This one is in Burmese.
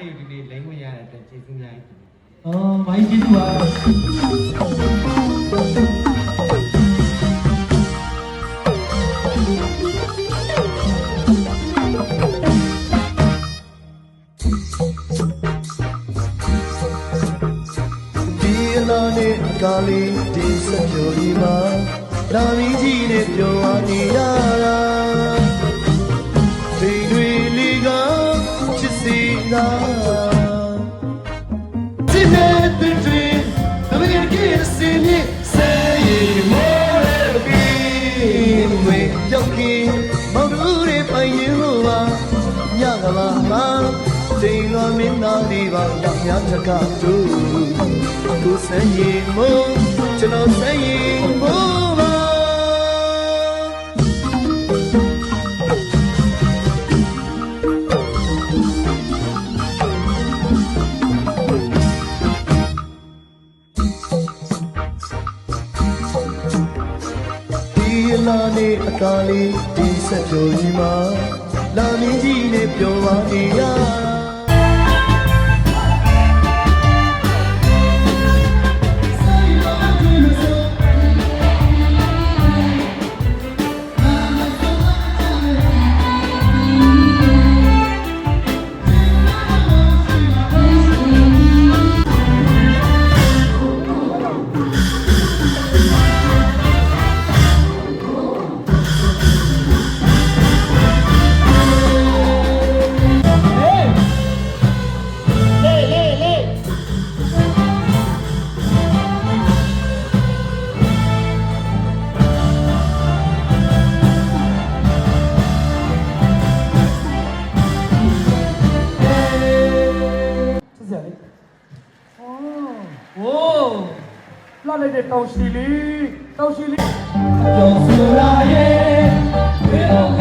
လေးဒီနေ့လိမ့်ဝင်ရတဲ့အတွက်ကျေးဇူးများကြီး။အော်မိုင်းကျေးဇူးပါကာလီဒီစပြိုဒီမှာလာမီကြီးနဲ့ပြောရနေရတာဒီတွေလေးကချစ်စီတာဒီမဲ့တဲ့တွေအမေရိကန်စင်းနေစေးမော်ဘီဝေယောက်ကီမောင်တို့တွေပိုင်ရင်လို့ပါညကလာမှာတိမ်လွန်မင်းသားလေးပါတော့များချက်ကတို့ကိုစမ်းရင်မို့ကျွန်တော်စမ်းရင်မို့ပါဒီလာနေအကားလေးဒီဆက်ပြိုကြီးမှာလာမင်းကြီးနဲ့ပြောပါနေရလာလိုက်တဲ့တောင်ရှိလီတောင်ရှိလီအကျော်ဆိုလာရဲ့ဘယ်တော့